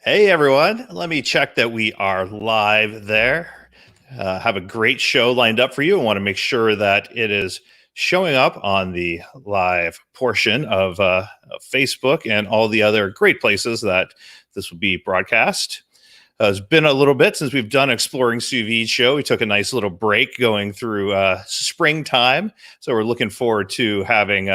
Hey everyone, let me check that we are live there. Have a great show lined up for you. I want to make sure that it is showing up on the live portion of Facebook and all the other great places that this will be broadcast. It's been a little bit since we've done Exploring Sous Vide show. We took a nice little break going through springtime. So we're looking forward to having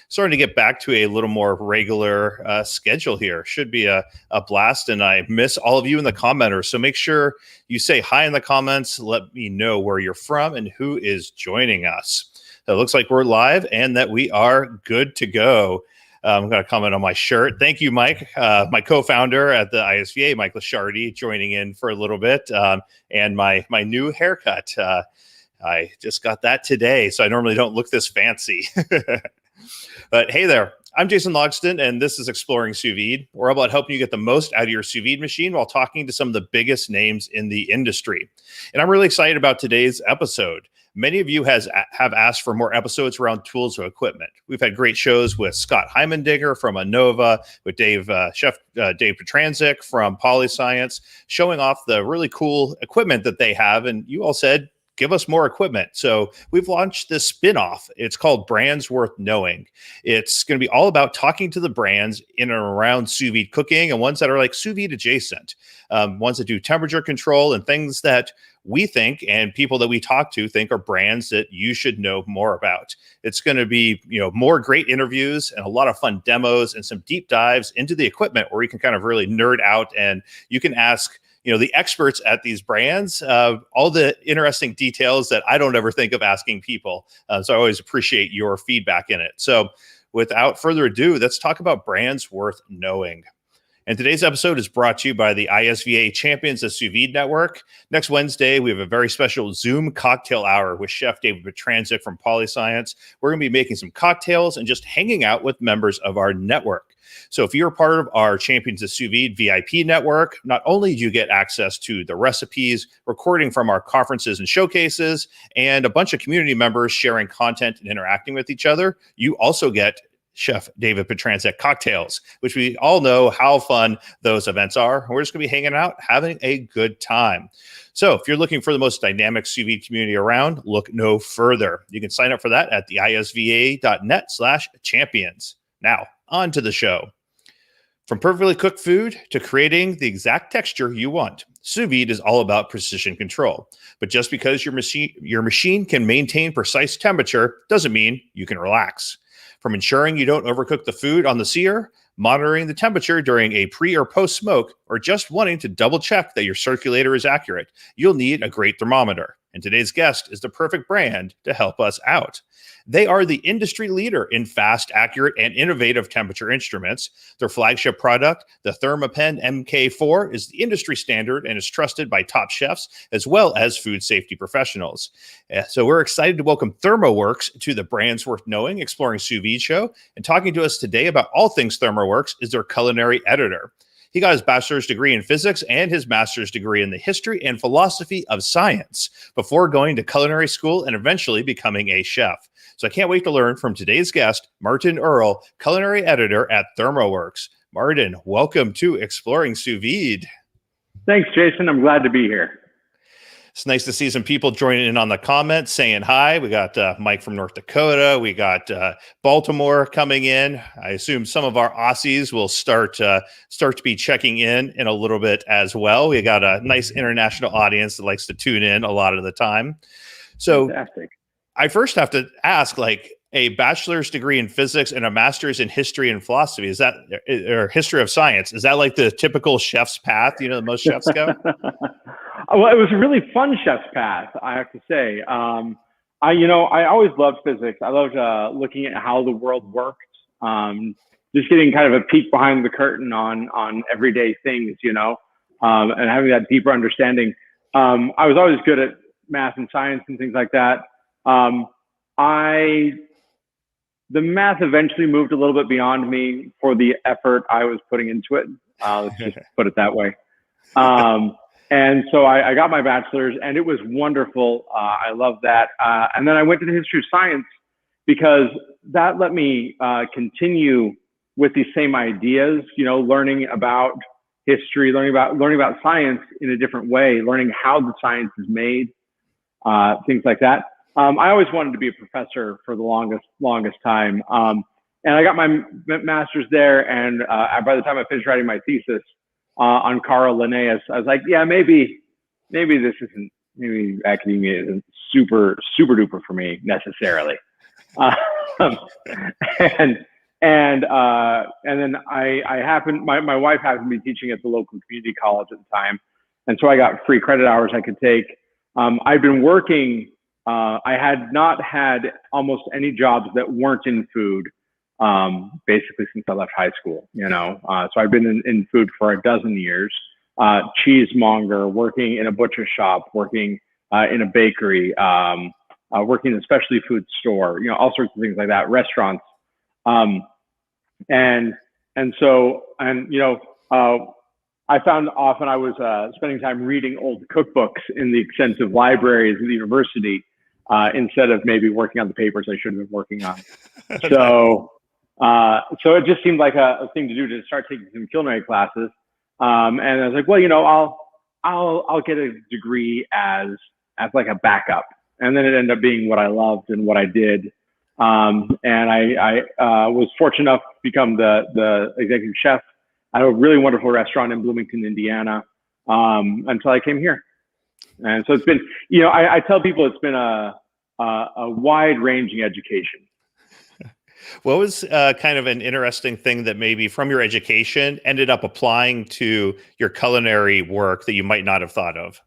starting to get back to a little more regular schedule here. Should be a blast. And I miss all of you in the commenters. So make sure you say hi in the comments. Let me know where you're from and who is joining us. So it looks like we're live and that we are good to go. I'm going to comment on my shirt. Thank you, Mike, my co-founder at the ISVA, Mike Lashardi, joining in for a little bit, and my new haircut. I just got that today, so I normally don't look this fancy. But hey there, I'm Jason Logston, and this is Exploring Sous Vide. We're all about helping you get the most out of your sous vide machine while talking to some of the biggest names in the industry. And I'm really excited about today's episode. Many of you have asked for more episodes around tools and equipment. We've had great shows with Scott Heimendinger from Anova, with Chef Dave Petranczyk from Polyscience, showing off the really cool equipment that they have. And you all said, give us more equipment. So we've launched this spin-off. It's called Brands Worth Knowing. It's going to be all about talking to the brands in and around sous vide cooking and ones that are like sous vide adjacent, ones that do temperature control and things that we think and people that we talk to think are brands that you should know more about. It's going to be, more great interviews and a lot of fun demos and some deep dives into the equipment where you can kind of really nerd out and you can ask the experts at these brands, all the interesting details that I don't ever think of asking people. So I always appreciate your feedback in it. So without further ado, let's talk about brands worth knowing. And today's episode is brought to you by the ISVA Champions of Sous Vide Network. Next Wednesday, we have a very special Zoom cocktail hour with Chef David Petranczyk from Polyscience. We're going to be making some cocktails and just hanging out with members of our network. So if you're part of our Champions of Sous Vide VIP network, not only do you get access to the recipes, recording from our conferences and showcases, and a bunch of community members sharing content and interacting with each other, you also get Chef David Petranczyk cocktails, which we all know how fun those events are. We're just going to be hanging out, having a good time. So if you're looking for the most dynamic sous vide community around, look no further. You can sign up for that at the isva.net/champions. Now, on to the show. From perfectly cooked food to creating the exact texture you want, sous vide is all about precision control. But just because your machine can maintain precise temperature doesn't mean you can relax. From ensuring you don't overcook the food on the sear, monitoring the temperature during a pre or post smoke, or just wanting to double check that your circulator is accurate, you'll need a great thermometer. And today's guest is the perfect brand to help us out. They are the industry leader in fast, accurate, and innovative temperature instruments. Their flagship product, the ThermoPen MK4, is the industry standard and is trusted by top chefs as well as food safety professionals. So we're excited to welcome ThermoWorks to the Brands Worth Knowing Exploring Sous Vide show. And talking to us today about all things ThermoWorks is their culinary editor. He got his bachelor's degree in physics and his master's degree in the history and philosophy of science before going to culinary school and eventually becoming a chef. So I can't wait to learn from today's guest, Martin Earl, culinary editor at ThermoWorks. Martin, welcome to Exploring Sous Vide. Thanks, Jason. I'm glad to be here. It's nice to see some people joining in on the comments, saying hi. We got Mike from North Dakota. We got Baltimore coming in. I assume some of our Aussies will start to be checking in a little bit as well. We got a nice international audience that likes to tune in a lot of the time. So fantastic. I first have to ask, like, a bachelor's degree in physics and a master's in history and philosophy, is that, or history of science, is that like the typical chef's path, that most chefs go? Well, it was a really fun chef's path, I have to say. I always loved physics. I loved looking at how the world worked, just getting kind of a peek behind the curtain on everyday things, and having that deeper understanding. I was always good at math and science and things like that. The math eventually moved a little bit beyond me for the effort I was putting into it. Let's just put it that way. And so I got my bachelor's, and it was wonderful. I loved that. And then I went to the history of science because that let me continue with these same ideas, learning about history, learning about science in a different way, learning how the science is made, things like that. I always wanted to be a professor for the longest time. And I got my master's there. And by the time I finished writing my thesis on Carl Linnaeus, I was like, yeah, maybe this isn't, maybe academia isn't super duper for me necessarily. And then I happened, my wife happened to be teaching at the local community college at the time. And so I got free credit hours I could take. I'd been working, I had not had almost any jobs that weren't in food, basically since I left high school, So I've been in food for a dozen years, cheesemonger, working in a butcher shop, working in a bakery, working in a specialty food store, all sorts of things like that, restaurants. I found often I was spending time reading old cookbooks in the extensive libraries of the university instead of maybe working on the papers I should have been working on. So it just seemed like a thing to do to start taking some culinary classes. And I was like, well, I'll get a degree as like a backup. And then it ended up being what I loved and what I did. And I was fortunate enough to become the executive chef at a really wonderful restaurant in Bloomington, Indiana, until I came here. And so it's been, I tell people it's been a wide-ranging education. What was kind of an interesting thing that maybe from your education ended up applying to your culinary work that you might not have thought of?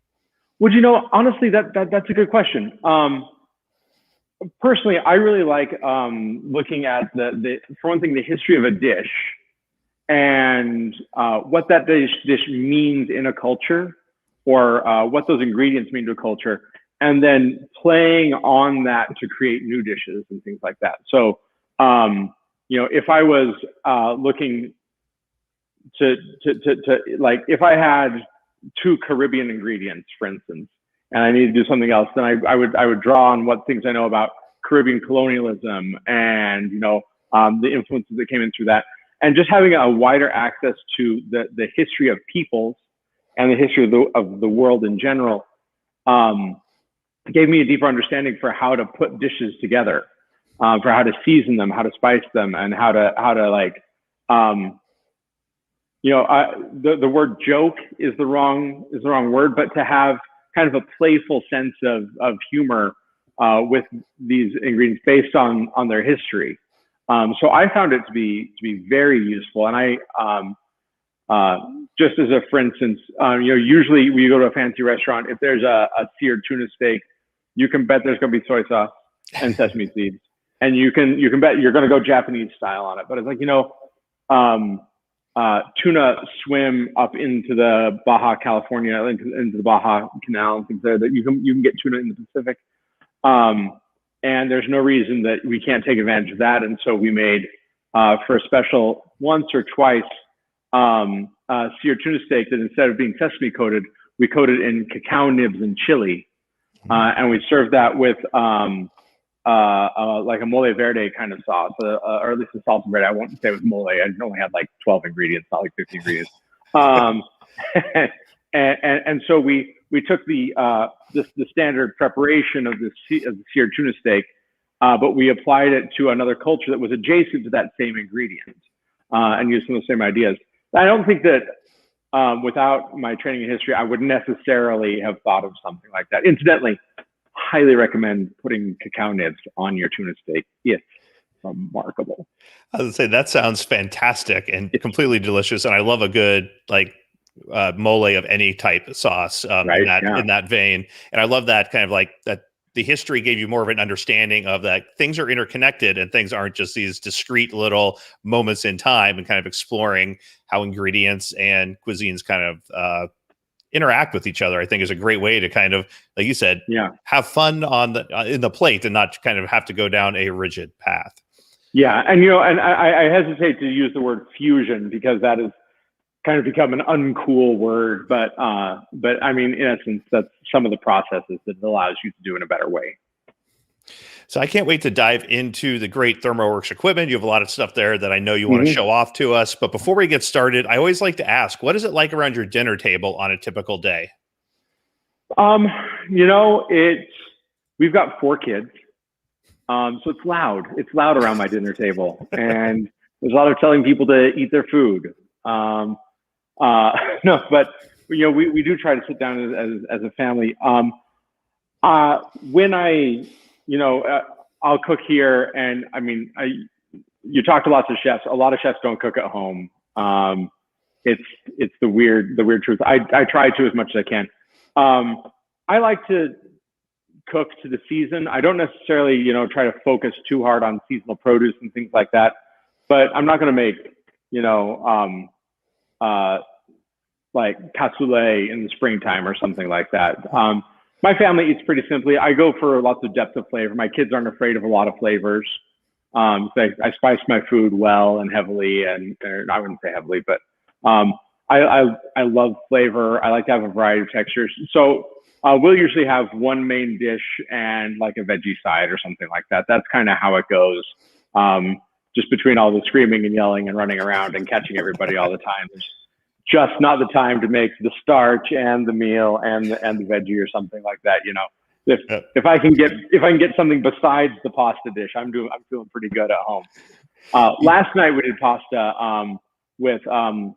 Well, honestly, that's a good question. Personally, I really like looking at for one thing, the history of a dish and what that dish means in a culture, or what those ingredients mean to a culture, and then playing on that to create new dishes and things like that. So, if I was looking to like, if I had 2 Caribbean ingredients, for instance, and I need to do something else, then I would draw on what things I know about Caribbean colonialism and the influences that came in through that, and just having a wider access to the history of peoples and the history of the world in general, gave me a deeper understanding for how to put dishes together, for how to season them, how to spice them, and how to like. The word joke is the wrong word, but to have kind of a playful sense of humor with these ingredients based on their history. So I found it to be very useful. And I just as a for instance, usually when you go to a fancy restaurant, if there's a seared tuna steak, you can bet there's going to be soy sauce and sesame seeds, and you can bet you're going to go Japanese style on it. But it's like tuna swim up into the Baja California, into the Baja Canal and things there that you can get tuna in the Pacific. And there's no reason that we can't take advantage of that. And so we made, for a special once or twice, seared tuna steak that instead of being sesame coated, we coated in cacao nibs and chili. And we served that with like a mole verde kind of sauce, or at least a salsa verde. I won't say it was mole. I only had like 12 ingredients, not like 50 ingredients. And so we took the standard preparation of the seared tuna steak, but we applied it to another culture that was adjacent to that same ingredient, and used some of the same ideas. I don't think that without my training in history, I would necessarily have thought of something like that. Incidentally, highly recommend putting cacao nibs on your tuna steak. It's remarkable. I would say that sounds fantastic and completely delicious. And I love a good mole of any type sauce right, in that vein. And I love that kind of like that the history gave you more of an understanding of that things are interconnected and things aren't just these discrete little moments in time, and kind of exploring how ingredients and cuisines kind of interact with each other. I think is a great way to kind of, like you said, have fun on in the plate and not kind of have to go down a rigid path. Yeah. And, and I hesitate to use the word fusion because that has kind of become an uncool word, but I mean, in essence, that's some of the processes that it allows you to do in a better way. So I can't wait to dive into the great ThermoWorks equipment. You have a lot of stuff there that I know you want to Mm-hmm. show off to us. But before we get started, I always like to ask, what is it like around your dinner table on a typical day? You know, we've got 4 kids, so it's loud. It's loud around my dinner table, and there's a lot of telling people to eat their food. No, but you know, we do try to sit down as a family. When I'll cook here, and I mean, you talk to lots of chefs. A lot of chefs don't cook at home. It's the weird truth. I try to as much as I can. I like to cook to the season. I don't necessarily, try to focus too hard on seasonal produce and things like that. But I'm not going to make, like cassoulet in the springtime or something like that. My family eats pretty simply. I go for lots of depth of flavor. My kids aren't afraid of a lot of flavors. So I spice my food well and heavily, and I wouldn't say heavily, but I love flavor. I like to have a variety of textures. So we'll usually have one main dish and like a veggie side or something like that. That's kind of how it goes. Just between all the screaming and yelling and running around and catching everybody all the time. There's just not the time to make the starch and the meal and the veggie or something like that. If I can get something besides the pasta dish, I'm feeling pretty good at home. Last night we did pasta with a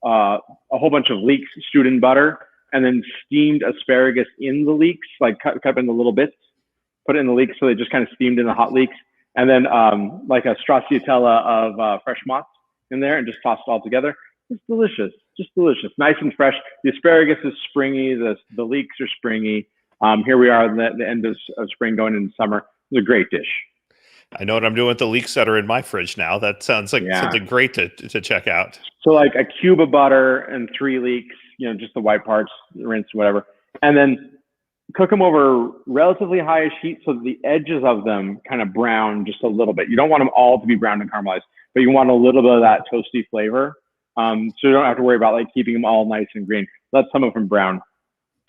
whole bunch of leeks stewed in butter, and then steamed asparagus in the leeks, like cut up into little bits, put it in the leeks so they just kind of steamed in the hot leeks, and then like a stracciatella of fresh mott's in there, and just tossed it all together. It's delicious, just delicious, nice and fresh. The asparagus is springy, the leeks are springy. Here we are at the end of spring going into summer. It's a great dish. I know what I'm doing with the leeks that are in my fridge now. That sounds like something great to check out. So like a cube of butter and 3 leeks, just the white parts, rinsed, whatever. And then cook them over relatively high heat so that the edges of them kind of brown just a little bit. You don't want them all to be browned and caramelized, but you want a little bit of that toasty flavor. So you don't have to worry about like keeping them all nice and green. Let some of them brown.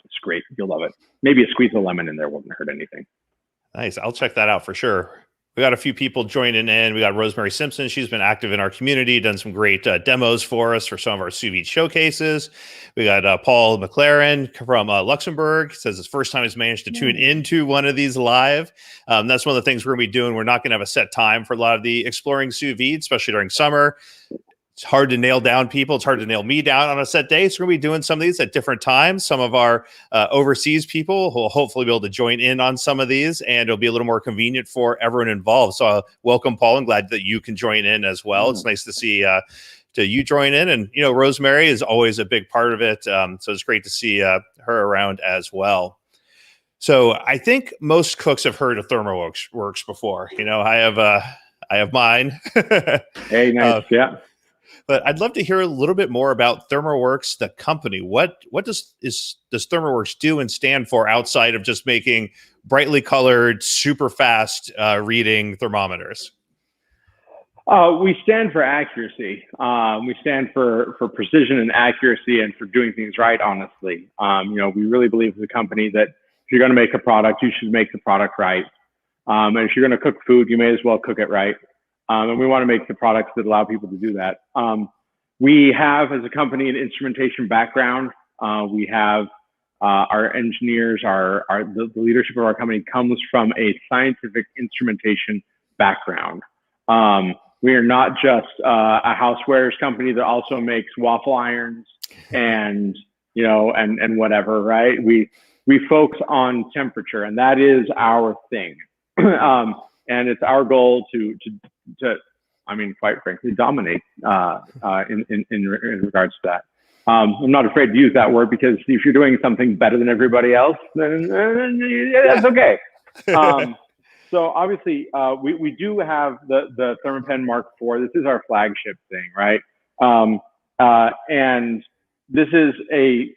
It's great. You'll love it. Maybe a squeeze of lemon in there wouldn't hurt anything. Nice. I'll check that out for sure. We got a few people joining in. We got Rosemary Simpson. She's been active in our community, done some great demos for us for some of our sous vide showcases. We got Paul McLaren from Luxembourg. Says his first time he's managed to tune into one of these live. That's one of the things we're going to be doing. We're not going to have a set time for a lot of the exploring sous vide, especially during summer. It's hard to nail down people. It's hard to nail me down on a set day. So we're going to be doing some of these at different times. Some of our overseas people will hopefully be able to join in on some of these, and it'll be a little more convenient for everyone involved. So welcome, Paul. I'm glad that you can join in as well. It's nice to see you join in. And, Rosemary is always a big part of it. So it's great to see her around as well. So I think most cooks have heard of ThermoWorks before. I have mine. Hey, nice. Yeah. But I'd love to hear a little bit more about ThermoWorks, the company. What does ThermoWorks do and stand for outside of just making brightly colored, super fast reading thermometers? We stand for accuracy. We stand for precision and accuracy, and for doing things right. Honestly, we really believe as a company that if you're going to make a product, you should make the product right. And if you're going to cook food, you may as well cook it right. And we want to make the products that allow people to do that. We have, as a company, an instrumentation background. We have our engineers, the leadership of our company comes from a scientific instrumentation background. We are not just a housewares company that also makes waffle irons and whatever, right? We focus on temperature, and that is our thing. And it's our goal to quite frankly, dominate in regards to that. I'm not afraid to use that word, because if you're doing something better than everybody else, then that's okay. So obviously, we do have the ThermoPen Mark IV. This is our flagship thing, right? And this is the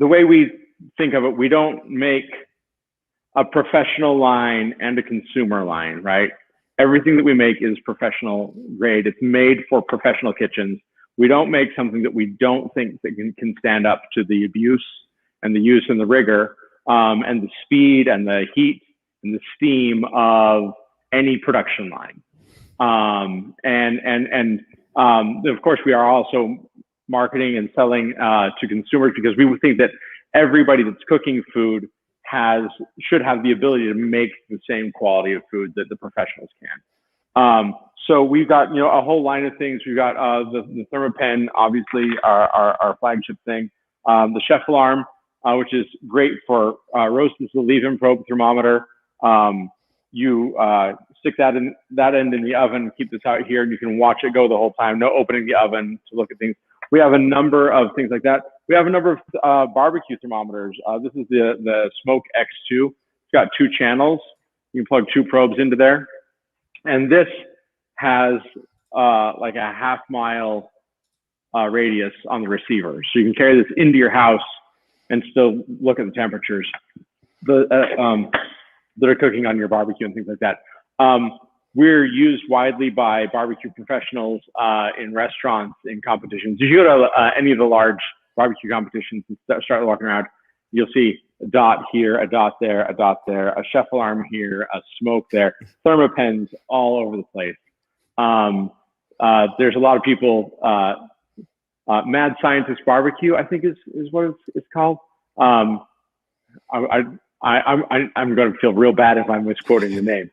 way we think of it. We don't make a professional line and a consumer line, right? Everything that we make is professional grade. It's made for professional kitchens. We don't make something that we don't think that can stand up to the abuse and the use and the rigor and the speed and the heat and the steam of any production line. Of course, we are also marketing and selling to consumers, because we would think that everybody that's cooking food should have the ability to make the same quality of food that the professionals can. So we've got, a whole line of things. We've got the ThermoPen, obviously our flagship thing, the chef alarm, which is great for roast. This is a leave-in probe thermometer. You stick that end in the oven, keep this out here, and you can watch it go the whole time. No opening the oven to look at things. We have a number of things like that. We have a number of barbecue thermometers. This is the Smoke X2. It's got 2 channels. You can plug 2 probes into there. And this has like a half-mile radius on the receiver. So you can carry this into your house and still look at the temperatures that are cooking on your barbecue and things like that. We're used widely by barbecue professionals in restaurants, in competitions. If you go to any of the large barbecue competitions and start walking around, you'll see a dot here, a dot there, a dot there, a chef alarm here, a smoke there, ThermoPens all over the place. There's a lot of people, Mad Scientist Barbecue, I think is what it's called. I'm going to feel real bad if I'm misquoting the name.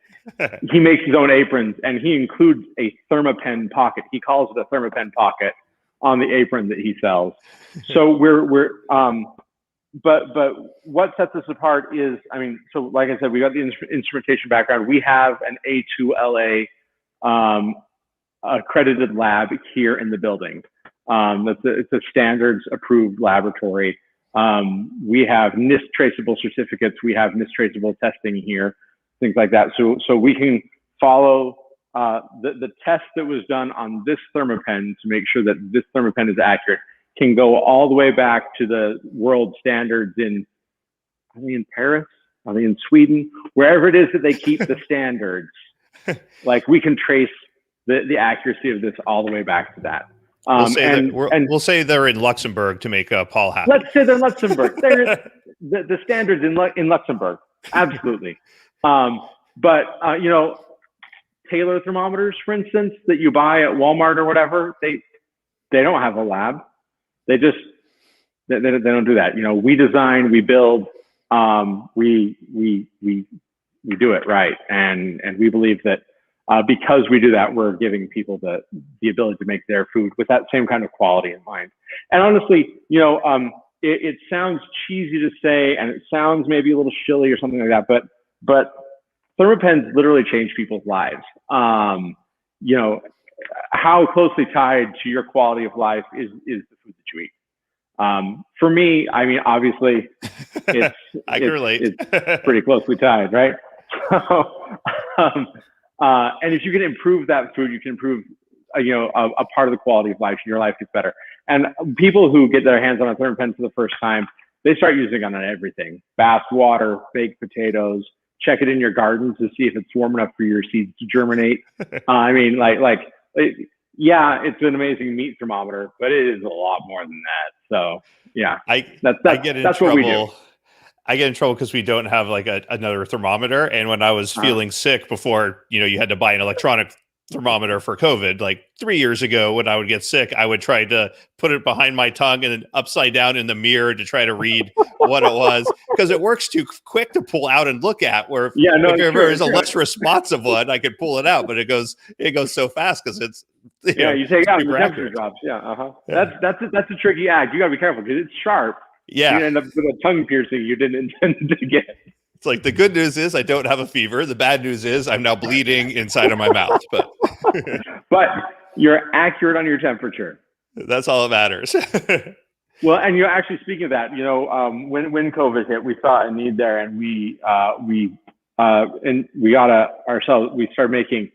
He makes his own aprons, and he includes a ThermoPen pocket. He calls it a ThermoPen pocket on the apron that he sells. So but what sets us apart is, so like I said, we got the instrumentation background. We have an A2LA accredited lab here in the building. It's a standards approved laboratory. We have NIST traceable certificates. We have NIST traceable testing here, things like that. So we can follow the test that was done on this ThermoPen to make sure that this ThermoPen is accurate, can go all the way back to the world standards in Paris, in Sweden, wherever it is that they keep the standards. Like, we can trace the accuracy of this all the way back to that. We'll say they're in Luxembourg to make Paul happy. Let's say they're in Luxembourg. They're the standards in Luxembourg, absolutely. But Taylor thermometers, for instance, that you buy at Walmart or whatever, they don't have a lab. They don't do that. We design, we build, we do it right, and we believe that because we do that, we're giving people the ability to make their food with that same kind of quality in mind. And honestly, it sounds cheesy to say, and it sounds maybe a little shilly or something like that, but ThermoPens literally change people's lives. How closely tied to your quality of life is the food that you eat. For me, obviously, I can relate. It's pretty closely tied, right? So, and if you can improve that food, you can improve, a part of the quality of life, and your life gets better. And people who get their hands on a ThermoPen for the first time, they start using it on everything: bath water, baked potatoes. Check it in your garden to see if it's warm enough for your seeds to germinate. It's an amazing meat thermometer, but it is a lot more than that. So yeah, that's what we do. I get in trouble because we don't have another thermometer. And when I was feeling sick before, you had to buy an electronic thermometer for COVID, 3 years ago, when I would get sick, I would try to put it behind my tongue and then upside down in the mirror to try to read what it was, because it works too quick to pull out and look at. Where if there is a less responsive one, I could pull it out, but it goes so fast because it's you take it out and the temperature drops. Yeah. That's a tricky act. You got to be careful because it's sharp. Yeah, you end up with a tongue piercing you didn't intend to get. It's like, the good news is I don't have a fever. The bad news is I'm now bleeding inside of my mouth. But you're accurate on your temperature. That's all that matters. Well, and actually, speaking of that, when COVID hit, we saw a need there, and we started making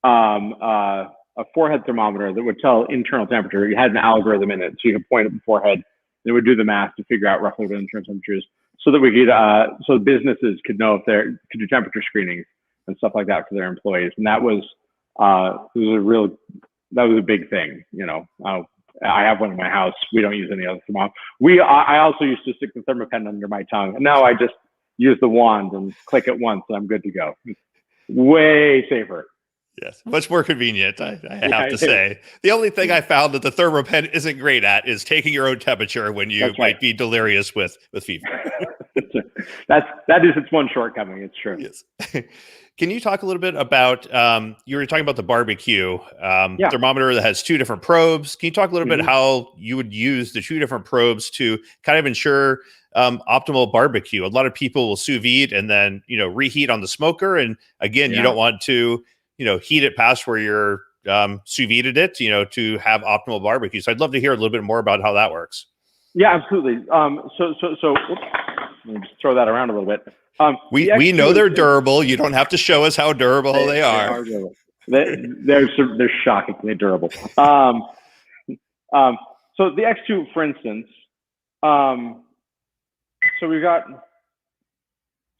a forehead thermometer that would tell internal temperature. It had an algorithm in it, so you could point at the forehead. It would do the math to figure out roughly what internal temperature is, so that we could, so businesses could know if could do temperature screenings and stuff like that for their employees. And that was a big thing. I have one in my house. We don't use any other thermometer. I also used to stick the ThermoPen under my tongue, and now I just use the wand and click it once, and I'm good to go. Way safer. Yes, much more convenient, I Yeah, have to say. The only thing I found that the ThermoPen isn't great at is taking your own temperature when you might be delirious with fever. that is its one shortcoming. It's true. Yes. Can you talk a little bit about, you were talking about the barbecue thermometer that has 2 different probes. Can you talk a little bit how you would use the 2 different probes to kind of ensure optimal barbecue? A lot of people will sous vide and then, reheat on the smoker. And again, you don't want to, heat it past where you're sous vide'd it, to have optimal barbecue. So I'd love to hear a little bit more about how that works. Yeah, absolutely. So oops, let me just throw that around a little bit. We know they're durable. You don't have to show us how durable they are. They're shockingly durable. So the X2, for instance, so we've got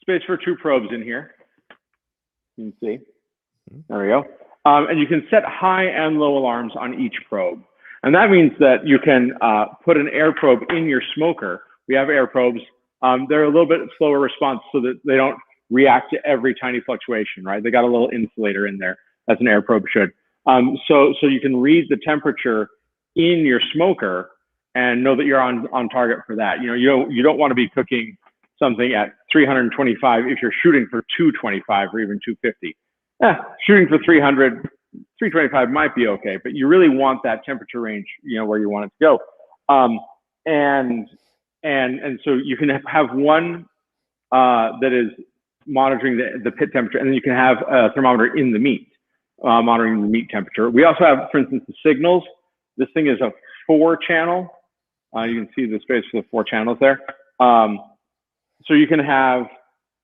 space for 2 probes in here. You can see. There we go. And you can set high and low alarms on each probe. And that means that you can put an air probe in your smoker. We have air probes. They're a little bit slower response so that they don't react to every tiny fluctuation, right? They got a little insulator in there, as an air probe should. So you can read the temperature in your smoker and know that you're on target for that. You don't want to be cooking something at 325 if you're shooting for 225 or even 250. Shooting for 300, 325 might be okay, but you really want that temperature range, where you want it to go. And so you can have one that is monitoring the pit temperature, and then you can have a thermometer in the meat, monitoring the meat temperature. We also have, for instance, the signals. This thing is a 4-channel. You can see the space for the 4 channels there. So you can have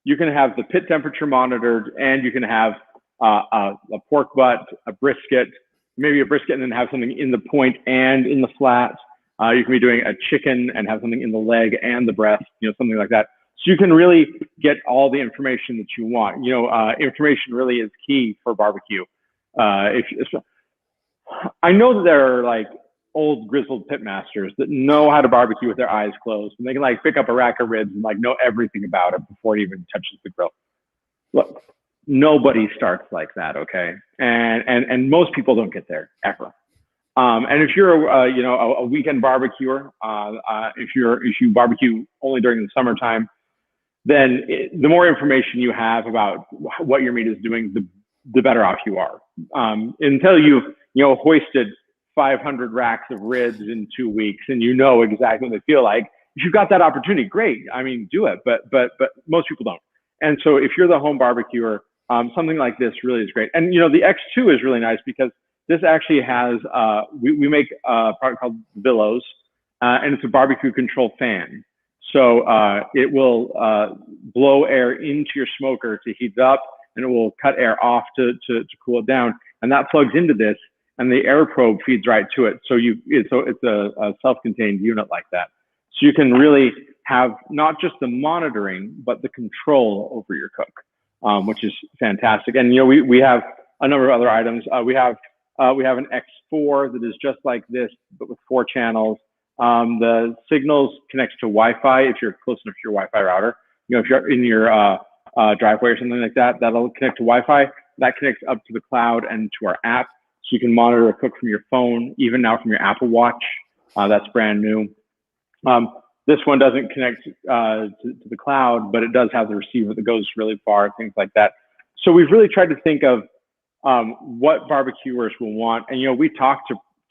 the pit temperature monitored, and you can have a pork butt, a brisket, maybe a brisket, and then have something in the point and in the flat. You can be doing a chicken and have something in the leg and the breast, something like that. So you can really get all the information that you want. Information really is key for barbecue. I know that there are like old grizzled pitmasters that know how to barbecue with their eyes closed, and they can pick up a rack of ribs and know everything about it before it even touches the grill. Look, nobody starts like that, okay? And most people don't get there ever. And if you're a weekend barbecuer, if you barbecue only during the summertime, then the more information you have about what your meat is doing, the better off you are. Until you've hoisted 500 racks of ribs in 2 weeks and exactly what they feel like. If you've got that opportunity, great. Do it. But most people don't. And so if you're the home barbecuer, something like this really is great. And the X2 is really nice because this actually has we make a product called Billows, and it's a barbecue control fan. So it will blow air into your smoker to heat it up, and it will cut air off to cool it down. And that plugs into this, and the air probe feeds right to it. So it's a self-contained unit like that. So you can really have not just the monitoring, but the control over your cook, which is fantastic. And we have a number of other items. We have an X4 that is just like this, but with 4 channels. The signals connects to Wi-Fi if you're close enough to your Wi-Fi router. If you're in your driveway or something like that, that'll connect to Wi-Fi. That connects up to the cloud and to our app. So you can monitor a cook from your phone, even now from your Apple Watch. That's brand new. This one doesn't connect to the cloud, but it does have the receiver that goes really far, things like that. So we've really tried to think of what barbecuers will want. And, we talk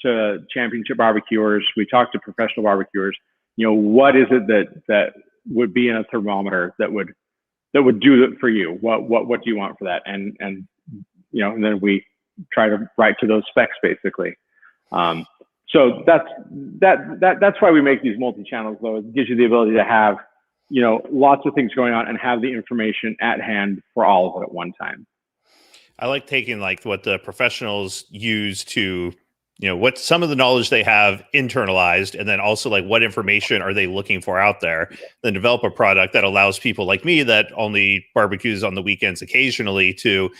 to championship barbecuers, we talk to professional barbecuers, what is it that would be in a thermometer that would do it for you? What do you want for that? And then we try to write to those specs basically. So that's why we make these multi-channels though. It gives you the ability to have, lots of things going on and have the information at hand for all of it at one time. I like taking what the professionals use to, what some of the knowledge they have internalized, and then also what information are they looking for out there, then develop a product that allows people like me that only barbecues on the weekends occasionally to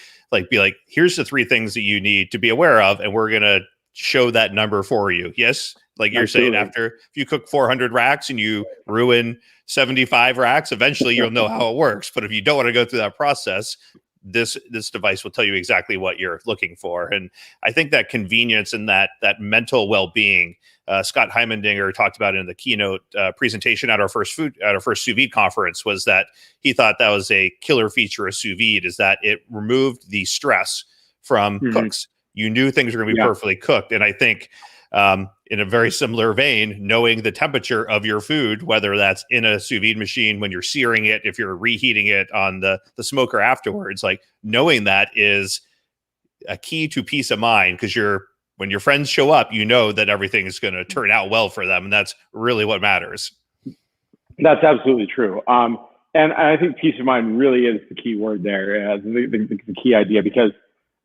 be here's the 3 things that you need to be aware of. And we're going to show that number for you. Yes, like you're Absolutely. saying, if you cook 400 racks and you ruin 75 racks, eventually you'll know how it works. But if you don't want to go through that process, this device will tell you exactly what you're looking for. And I think that convenience and that mental well-being, Scott Heimendinger talked about in the keynote presentation at our first Sous Vide conference, was that he thought that was a killer feature of Sous Vide, is that it removed the stress from cooks. You knew things were going to be perfectly cooked. And I think in a very similar vein, knowing the temperature of your food, whether that's in a sous vide machine when you're searing it, if you're reheating it on the smoker afterwards, like knowing that is a key to peace of mind, because when your friends show up, you know that everything is going to turn out well for them. And that's really what matters. That's absolutely true. And I think peace of mind really is the key word there, the key idea, because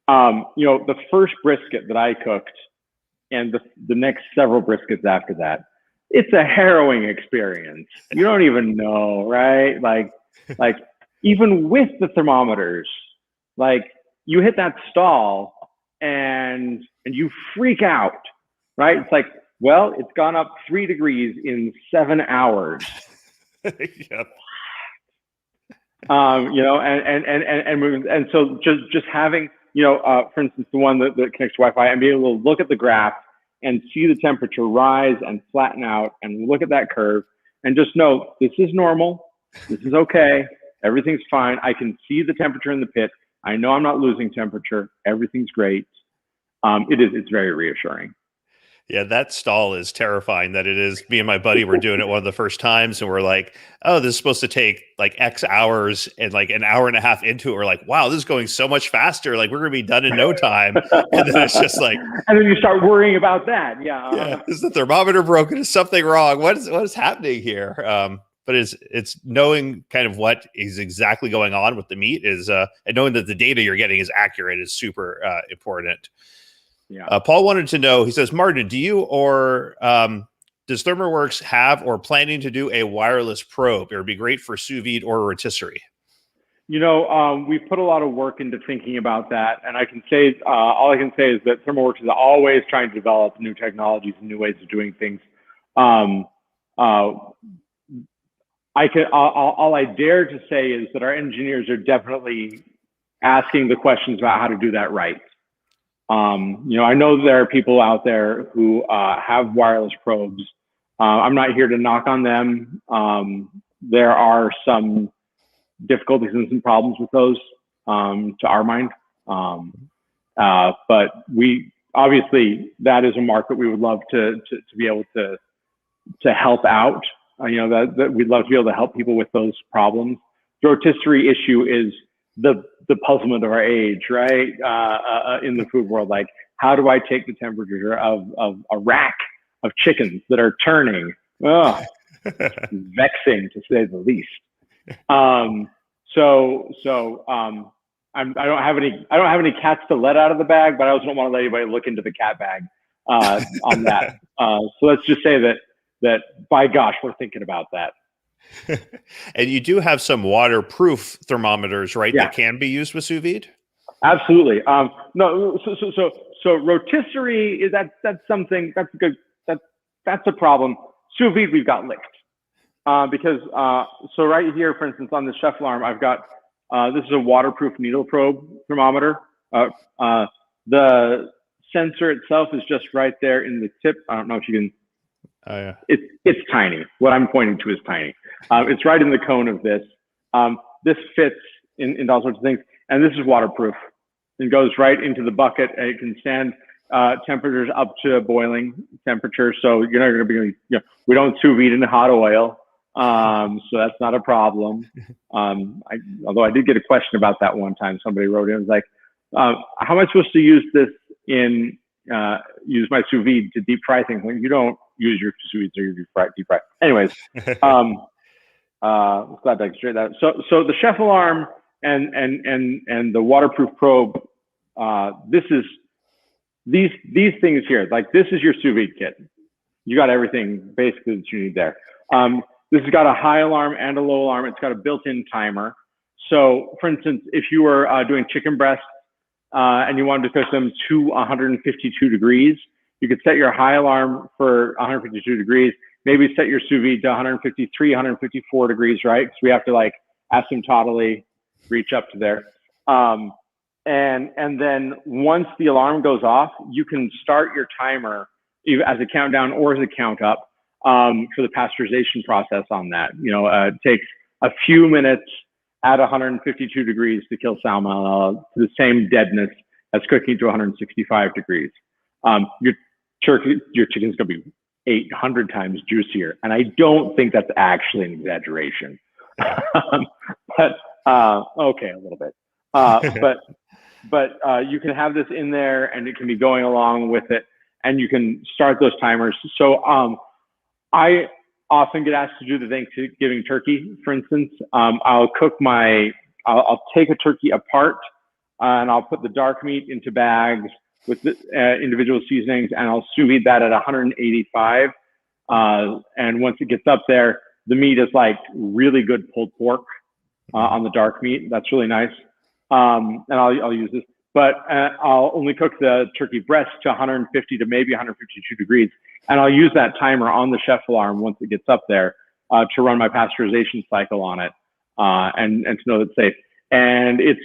the first brisket that I cooked and the next several briskets after that, it's a harrowing experience. You don't even know, right? Like even with the thermometers, like you hit that stall and you freak out, right? It's like, well, it's gone up 3 degrees in 7 hours. Yep. And so just having, for instance, the one that connects to Wi-Fi, and being able to look at the graph and see the temperature rise and flatten out and look at that curve and just know this is normal. This is okay. Everything's fine. I can see the temperature in the pit. I know I'm not losing temperature. Everything's great. It's very reassuring. Yeah, that stall is terrifying. That it is. Me and my buddy were doing it one of the first times, and we're like, "Oh, this is supposed to take like X hours," and like an hour and a half into it, we're like, "Wow, this is going so much faster! Like we're gonna be done in no time." And then it's just like, and then you start worrying about that. Yeah. Is the thermometer broken? Is something wrong? What is happening here? But it's knowing kind of what is exactly going on with the meat is, and knowing that the data you're getting is accurate is super important. Yeah. Paul wanted to know, he says, Martin, do you or does ThermoWorks have or planning to do a wireless probe? It would be great for sous vide or rotisserie. We put a lot of work into thinking about that. And I can say, all I can say is that ThermoWorks is always trying to develop new technologies and new ways of doing things. All I dare to say is that our engineers are definitely asking the questions about how to do that right. I know there are people out there who have wireless probes. I'm not here to knock on them. There are some difficulties and some problems with those, to our mind. But we obviously, that is a market we would love to be able to help out. That we'd love to be able to help people with those problems. The rotisserie issue is the puzzlement of our age, right? In the food world, like how do I take the temperature of a rack of chickens that are turning? Oh, vexing to say the least. I don't have any cats to let out of the bag, but I also don't want to let anybody look into the cat bag on that. So let's just say that by gosh, we're thinking about that. And you do have some waterproof thermometers, right? Yeah. That can be used with sous vide. Absolutely. No. So rotisserie is that's something that's good. That's a problem. Sous vide we've got licked because so right here, for instance, on the chef alarm, I've got this is a waterproof needle probe thermometer. The sensor itself is just right there in the tip. I don't know if you can. Yeah. It's tiny. What I'm pointing to is tiny. It's right in the cone of this. This fits in all sorts of things, and this is waterproof. It goes right into the bucket, and it can stand temperatures up to boiling temperature. So you're not going to be, we don't sous vide in hot oil, so that's not a problem. Although I did get a question about that one time. Somebody wrote in, it was like, how am I supposed to use this use my sous vide to deep fry things when you don't use your sous vide to deep fry. Anyways, glad I could straighten that. So the chef alarm and the waterproof probe, these things here, like this is your sous vide kit. You got everything basically that you need there. This has got a high alarm and a low alarm. It's got a built-in timer. So for instance, if you were doing chicken breasts and you wanted to cook them to 152 degrees, You could set your high alarm for 152 degrees, maybe set your sous vide to 153, 154 degrees, right? Because we have to like asymptotically reach up to there. And then once the alarm goes off, you can start your timer either as a countdown or as a count up for the pasteurization process on that. It takes a few minutes at 152 degrees to kill salmonella to the same deadness as cooking to 165 degrees. Your chicken's going to be 800 times juicier. And I don't think that's actually an exaggeration. But okay, a little bit. But you can have this in there and it can be going along with it and you can start those timers. So I often get asked to do the Thanksgiving turkey, for instance. I'll take a turkey apart and I'll put the dark meat into bags with the individual seasonings and I'll sous vide that at 185. And once it gets up there, the meat is like really good pulled pork on the dark meat. That's really nice. And I'll use this, but I'll only cook the turkey breast to 150 to maybe 152 degrees. And I'll use that timer on the chef alarm once it gets up there to run my pasteurization cycle on it and to know that it's safe. And it's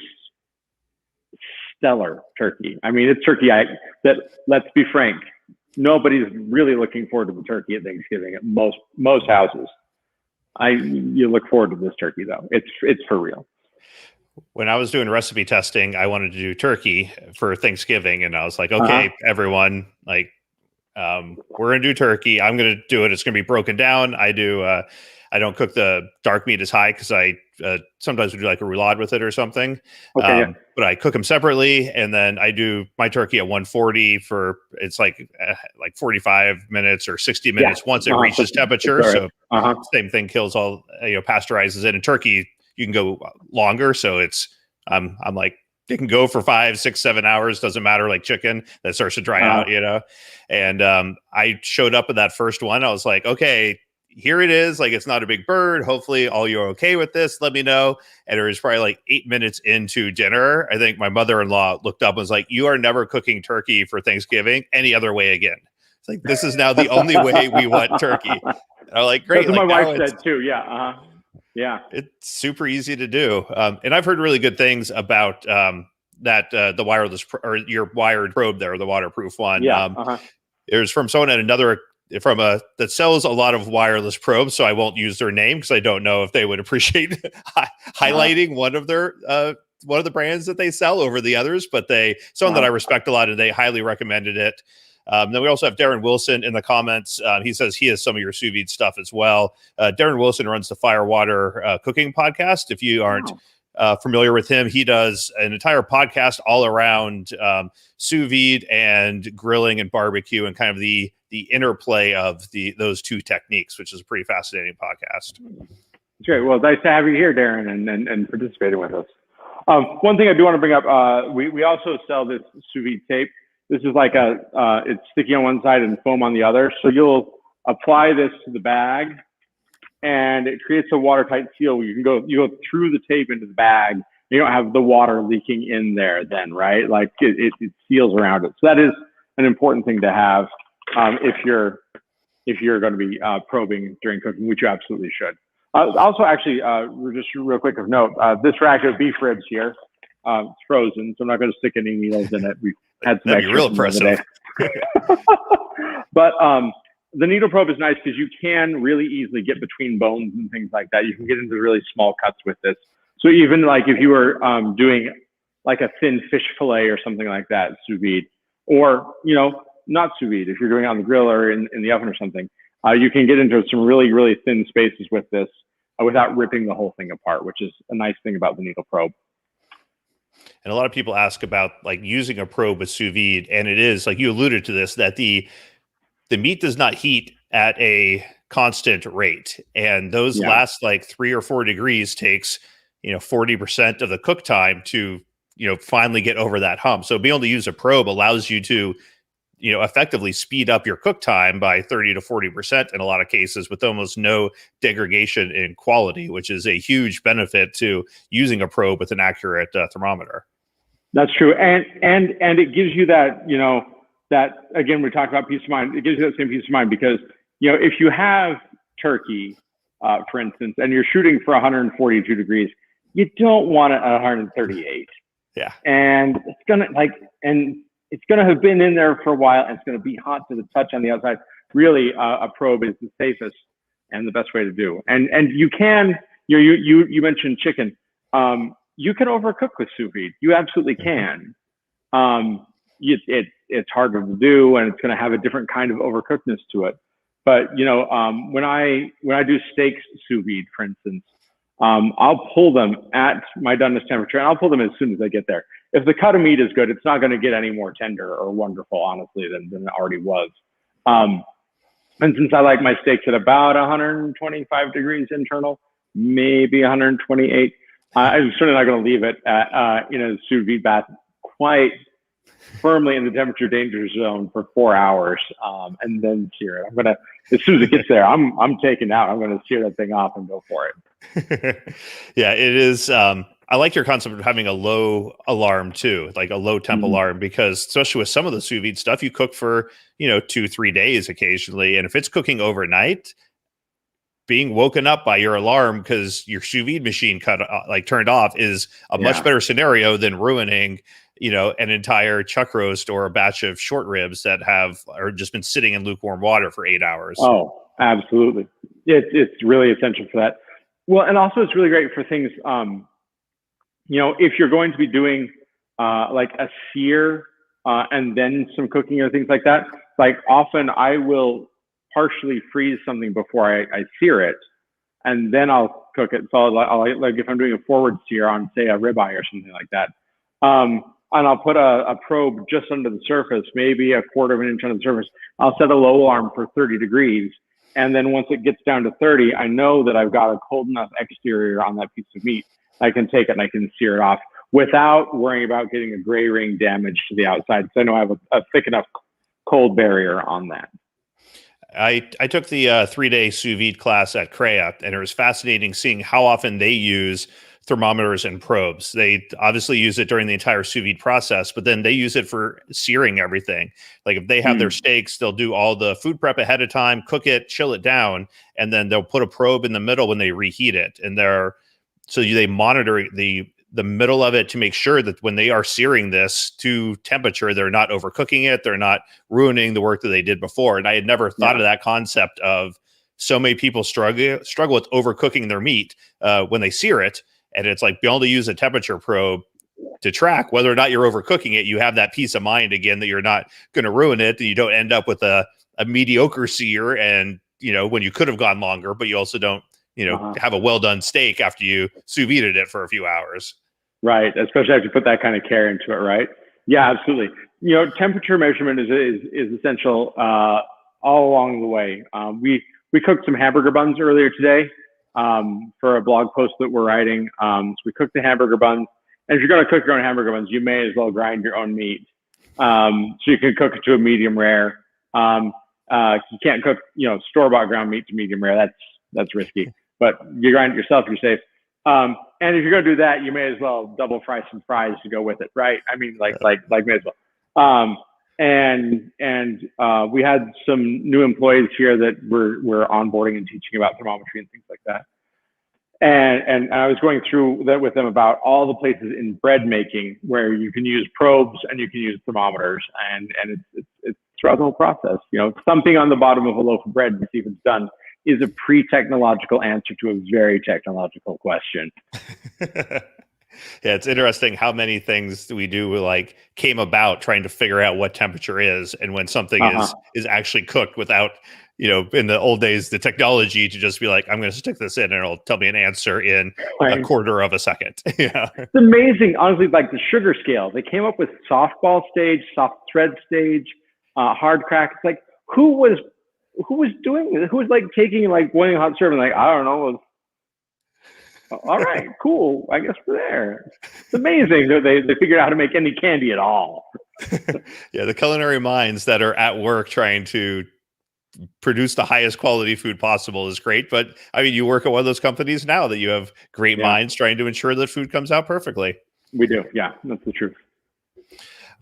stellar turkey. I mean, it's turkey that, let's be frank, nobody's really looking forward to the turkey at Thanksgiving at most houses. You look forward to this turkey though. It's for real. When I was doing recipe testing, I wanted to do turkey for Thanksgiving, and I was like, okay, everyone, like, we're going to do turkey. I'm going to do it. It's going to be broken down. I don't cook the dark meat as high because I sometimes we do like a roulade with it or something. Okay, but I cook them separately, and then I do my turkey at 140 for it's like 45 minutes or 60 minutes once it reaches temperature. So same thing kills all pasteurizes it. And turkey you can go longer. So it's I'm like it can go for 5, 6, 7 hours. Doesn't matter. Like chicken that starts to dry out, And I showed up at that first one. I was like, okay, here it is. Like, it's not a big bird. Hopefully all you're okay with this. Let me know. And it was probably like 8 minutes into dinner. I think my mother-in-law looked up and was like, you are never cooking turkey for Thanksgiving any other way again. It's like, this is now the only way we want turkey. And I'm like, great. That's like, what my wife said too. Yeah. Yeah. It's super easy to do. And I've heard really good things about that the wireless or your wired probe there, the waterproof one. Yeah. It was from someone at that sells a lot of wireless probes. So I won't use their name because I don't know if they would appreciate highlighting one of the brands that they sell over the others, but someone that I respect a lot, and they highly recommended it. Then we also have Darren Wilson in the comments. He says he has some of your sous vide stuff as well. Darren Wilson runs the Firewater Cooking podcast. If you aren't familiar with him, he does an entire podcast all around sous vide and grilling and barbecue and kind of the interplay of those two techniques, which is a pretty fascinating podcast. That's great. Well, nice to have you here, Darren, and participating with us. One thing I do want to bring up, we also sell this sous vide tape. This is like it's sticky on one side and foam on the other. So you'll apply this to the bag and it creates a watertight seal. You go through the tape into the bag. You don't have the water leaking in there then, right? Like it seals around it. So that is an important thing to have if you're going to be probing during cooking, which you absolutely should. Also, actually, just real quick of note, this rack of beef ribs here, it's frozen, so I'm not going to stick any needles in it. We've had some That'd be real impressive. But the needle probe is nice because you can really easily get between bones and things like that. You can get into really small cuts with this. So even like if you were doing like a thin fish fillet or something like that, sous vide, or not sous vide, if you're doing it on the grill or in the oven or something, you can get into some really, really thin spaces with this without ripping the whole thing apart, which is a nice thing about the needle probe. And a lot of people ask about like using a probe with sous vide, and it is like you alluded to this, that the meat does not heat at a constant rate, and those last like 3 or 4 degrees takes 40% of the cook time to finally get over that hump. So being able to use a probe allows you to effectively speed up your cook time by 30 to 40% in a lot of cases, with almost no degradation in quality, which is a huge benefit to using a probe with an accurate thermometer. That's true. And it gives you that, that, again, we talked about peace of mind. It gives you that same peace of mind because, if you have turkey, for instance, and you're shooting for 142 degrees, you don't want it at 138. Yeah. And it's gonna have been in there for a while, and it's gonna be hot to the touch on the outside. Really, a probe is the safest and the best way to do. And you can, you mentioned chicken. You can overcook with sous vide. You absolutely can. It's harder to do, and it's going to have a different kind of overcookedness to it. But when I do steaks sous vide, for instance, I'll pull them at my doneness temperature, and I'll pull them as soon as I get there. If the cut of meat is good, it's not going to get any more tender or wonderful, honestly, than it already was. And since I like my steaks at about 125 degrees internal, maybe 128, I'm certainly not going to leave it in a sous vide bath quite firmly in the temperature danger zone for 4 hours, and then sear it. I'm gonna, as soon as it gets there, I'm taking out. I'm gonna sear that thing off and go for it. Yeah, it is. I like your concept of having a low alarm too, like a low temp alarm, because especially with some of the sous vide stuff, you cook for 2-3 days occasionally, and if it's cooking overnight, being woken up by your alarm because your sous vide machine turned off is a much better scenario than ruining an entire chuck roast or a batch of short ribs that have just been sitting in lukewarm water for 8 hours. Oh, absolutely. It's really essential for that. Well, and also it's really great for things, if you're going to be doing like a sear and then some cooking or things like that, like often I will partially freeze something before I sear it, and then I'll cook it. So I'll like if I'm doing a forward sear on, say, a ribeye or something like that, and I'll put a probe just under the surface, maybe a quarter of an inch under the surface. I'll set a low alarm for 30 degrees. And then once it gets down to 30, I know that I've got a cold enough exterior on that piece of meat. I can take it and I can sear it off without worrying about getting a gray ring damage to the outside. So I know I have a thick enough cold barrier on that. I took the 3-day sous vide class at CREA, and it was fascinating seeing how often they use thermometers and probes. They obviously use it during the entire sous vide process, but then they use it for searing everything. Like if they have their steaks, they'll do all the food prep ahead of time, cook it, chill it down, and then they'll put a probe in the middle when they reheat it. And they monitor the middle of it to make sure that when they are searing this to temperature, they're not overcooking it, they're not ruining the work that they did before. And I had never thought of that concept of so many people struggle with overcooking their meat when they sear it. And it's like being able to use a temperature probe to track whether or not you're overcooking it. You have that peace of mind again that you're not going to ruin it, and you don't end up with a mediocre sear. And when you could have gone longer, but you also don't have a well done steak after you sous vide it for a few hours. Right, especially if you put that kind of care into it, right? Yeah, absolutely. Temperature measurement is essential all along the way. We cooked some hamburger buns earlier today for a blog post that we're writing. So we cooked the hamburger buns. And if you're going to cook your own hamburger buns, you may as well grind your own meat. So you can cook it to a medium rare. You can't cook, store-bought ground meat to medium rare. That's risky. But you grind it yourself, you're safe. And if you're going to do that, you may as well double fry some fries to go with it, right? I mean, like may as well. We had some new employees here that we're onboarding and teaching about thermometry and things like that. And I was going through that with them about all the places in bread making where you can use probes and you can use thermometers, and it's throughout the whole process. Something on the bottom of a loaf of bread to see if it's done is a pre-technological answer to a very technological question. Yeah, it's interesting how many things we do came about trying to figure out what temperature is, and when something is actually cooked without, in the old days, the technology to just be like, I'm going to stick this in and it'll tell me an answer in a quarter of a second. Yeah, it's amazing. Honestly, like the sugar scale, they came up with softball stage, soft thread stage, hard crack. It's like, who was doing this? Who was taking boiling hot syrup and I don't know. All right, cool. I guess we're there. It's amazing that they figured out how to make any candy at all. Yeah, the culinary minds that are at work trying to produce the highest quality food possible is great. But I mean, you work at one of those companies now that you have great minds trying to ensure that food comes out perfectly. We do. Yeah, that's the truth.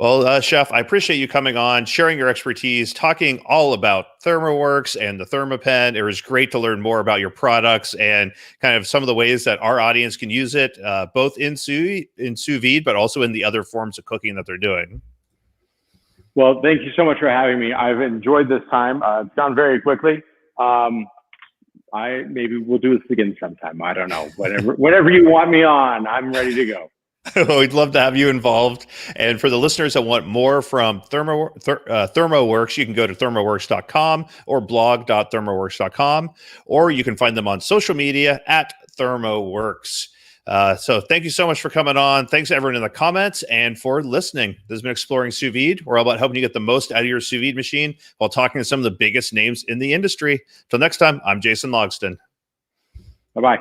Well, Chef, I appreciate you coming on, sharing your expertise, talking all about ThermoWorks and the ThermoPen. It was great to learn more about your products and kind of some of the ways that our audience can use it, both in sous vide, but also in the other forms of cooking that they're doing. Well, thank you so much for having me. I've enjoyed this time. It's gone very quickly. Maybe we'll do this again sometime. I don't know. Whenever you want me on, I'm ready to go. We'd love to have you involved. And for the listeners that want more from ThermoWorks, you can go to thermoworks.com or blog.thermoworks.com, or you can find them on social media at ThermoWorks. So thank you so much for coming on. Thanks to everyone in the comments and for listening. This has been Exploring Sous Vide. We're all about helping you get the most out of your sous vide machine while talking to some of the biggest names in the industry. Till next time, I'm Jason Logston. Bye-bye.